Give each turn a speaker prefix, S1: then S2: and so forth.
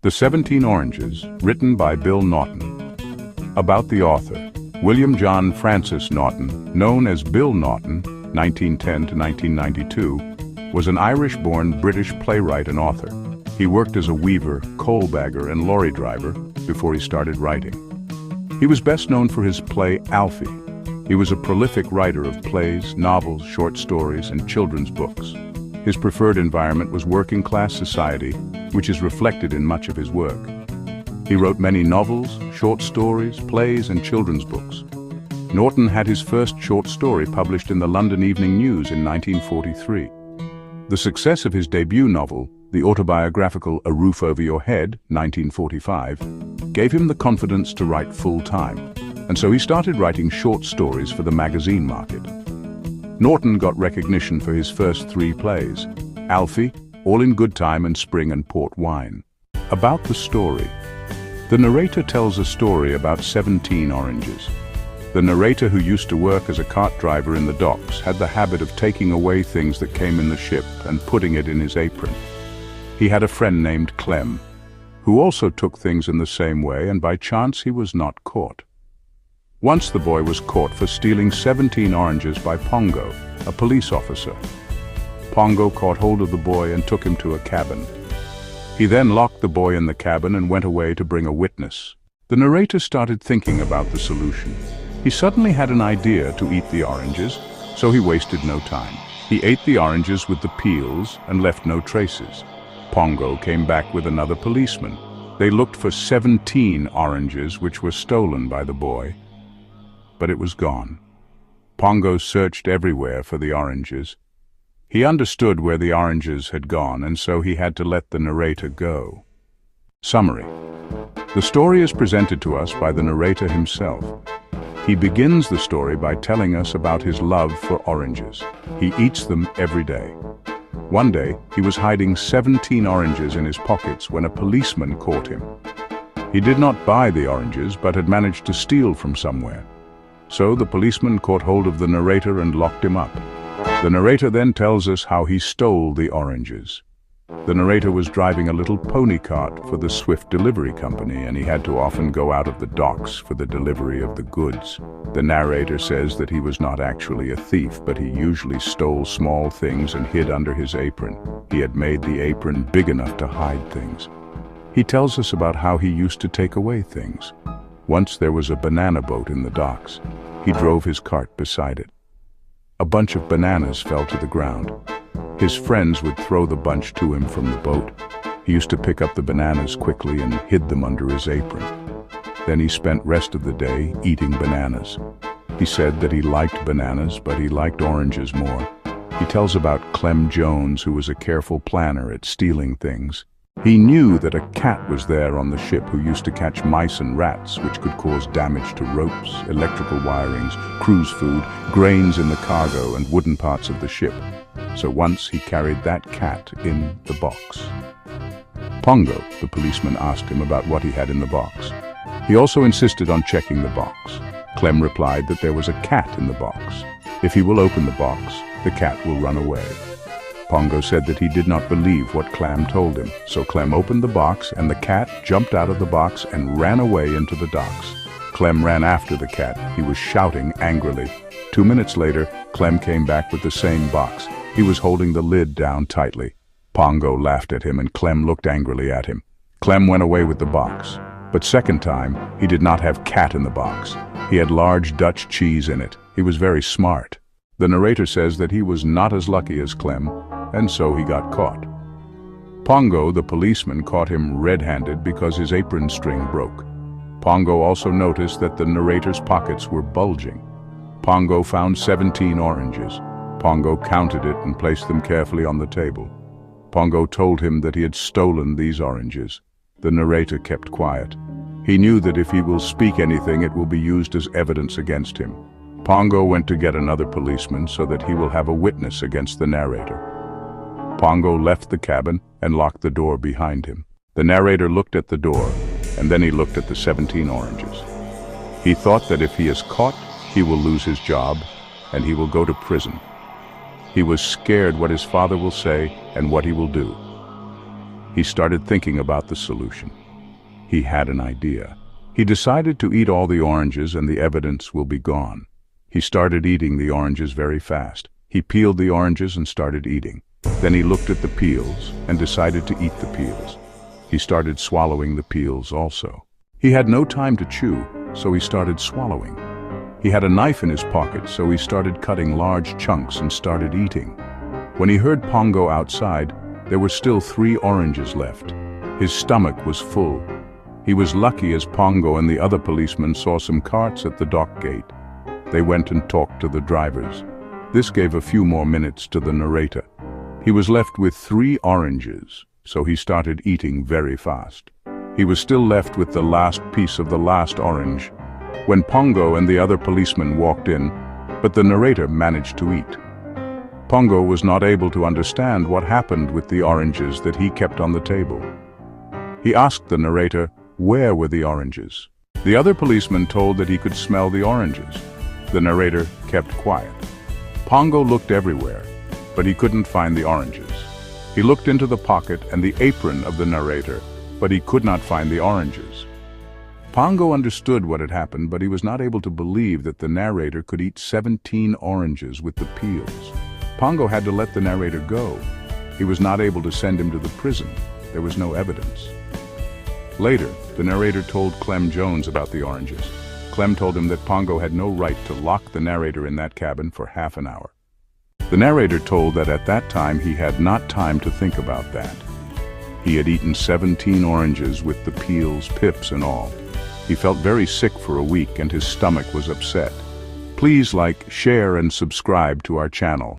S1: The 17 Oranges, written by Bill Naughton. About the author. William John Francis Naughton, known as Bill Naughton, 1910 to 1992, was an Irish-born British playwright and author. He worked as a weaver, coal bagger, and lorry driver before he started writing. He was best known for his play Alfie. He was a prolific writer of plays, novels, short stories, and children's books. His preferred environment was working-class society, which is reflected in much of his work. He wrote many novels, short stories, plays, and children's books. Naughton had his first short story published in the London Evening News in 1943. The success of his debut novel, the autobiographical A Roof Over Your Head, 1945, gave him the confidence to write full-time, and so he started writing short stories for the magazine market. Naughton got recognition for his first 3 plays, Alfie, All in Good Time, and Spring and Port Wine. About the story. The narrator tells a story about 17 oranges. The narrator, who used to work as a cart driver in the docks, had the habit of taking away things that came in the ship and putting it in his apron. He had a friend named Clem, who also took things in the same way, and by chance he was not caught. Once the boy was caught for stealing 17 oranges by Pongo, a police officer. Pongo caught hold of the boy and took him to a cabin. He then locked the boy in the cabin and went away to bring a witness. The narrator started thinking about the solution. He suddenly had an idea to eat the oranges, so he wasted no time. He ate the oranges with the peels and left no traces. Pongo came back with another policeman. They looked for 17 oranges which were stolen by the boy, but it was gone. Pongo searched everywhere for the oranges. He understood where the oranges had gone, and so he had to let the narrator go. Summary. The story is presented to us by the narrator himself. He begins the story by telling us about his love for oranges. He eats them every day. One day, he was hiding 17 oranges in his pockets when a policeman caught him. He did not buy the oranges, but had managed to steal from somewhere. So the policeman caught hold of the narrator and locked him up. The narrator then tells us how he stole the oranges. The narrator was driving a little pony cart for the Swift Delivery Company, and he had to often go out of the docks for the delivery of the goods. The narrator says that he was not actually a thief, but he usually stole small things and hid under his apron. He had made the apron big enough to hide things. He tells us about how he used to take away things. Once there was a banana boat in the docks. He drove his cart beside it. A bunch of bananas fell to the ground. His friends would throw the bunch to him from the boat. He used to pick up the bananas quickly and hid them under his apron. Then he spent rest of the day eating bananas. He said that he liked bananas, but he liked oranges more. He tells about Clem Jones, who was a careful planner at stealing things. He knew that a cat was there on the ship who used to catch mice and rats, which could cause damage to ropes, electrical wirings, cruise food, grains in the cargo, and wooden parts of the ship. So once he carried that cat in the box. Pongo, the policeman, asked him about what he had in the box. He also insisted on checking the box. Clem replied that there was a cat in the box. If he will open the box, the cat will run away. Pongo said that he did not believe what Clem told him, so Clem opened the box and the cat jumped out of the box and ran away into the docks. Clem ran after the cat. He was shouting angrily. 2 minutes later, Clem came back with the same box. He was holding the lid down tightly. Pongo laughed at him and Clem looked angrily at him. Clem went away with the box. But second time, he did not have cat in the box. He had large Dutch cheese in it. He was very smart. The narrator says that he was not as lucky as Clem, and so he got caught. Pongo, the policeman, caught him red-handed because his apron string broke. Pongo also noticed that the narrator's pockets were bulging. Pongo found 17 oranges. Pongo counted it and placed them carefully on the table. Pongo told him that he had stolen these oranges. The narrator kept quiet. He knew that if he will speak anything, it will be used as evidence against him. Pongo went to get another policeman so that he will have a witness against the narrator. Pongo left the cabin and locked the door behind him. The narrator looked at the door, and then he looked at the 17 oranges. He thought that if he is caught, he will lose his job, and he will go to prison. He was scared what his father will say and what he will do. He started thinking about the solution. He had an idea. He decided to eat all the oranges and the evidence will be gone. He started eating the oranges very fast. He peeled the oranges and started eating. Then he looked at the peels and decided to eat the peels. He started swallowing the peels also. He had no time to chew, so he started swallowing. He had a knife in his pocket, so he started cutting large chunks and started eating. When he heard Pongo outside, there were still 3 oranges left. His stomach was full. He was lucky as Pongo and the other policemen saw some carts at the dock gate. They went and talked to the drivers. This gave a few more minutes to the narrator. He was left with 3 oranges, so he started eating very fast. He was still left with the last piece of the last orange when Pongo and the other policemen walked in, but the narrator managed to eat. Pongo was not able to understand what happened with the oranges that he kept on the table. He asked the narrator, where were the oranges? The other policeman told that he could smell the oranges. The narrator kept quiet. Pongo looked everywhere, but he couldn't find the oranges. He looked into the pocket and the apron of the narrator, but he could not find the oranges. Pongo understood what had happened, but he was not able to believe that the narrator could eat 17 oranges with the peels. Pongo had to let the narrator go. He was not able to send him to the prison. There was no evidence. Later, the narrator told Clem Jones about the oranges. Clem told him that Pongo had no right to lock the narrator in that cabin for half an hour. The narrator told that at that time he had not time to think about that. He had eaten 17 oranges with the peels, pips, and all. He felt very sick for a week and his stomach was upset. Please like, share, and subscribe to our channel.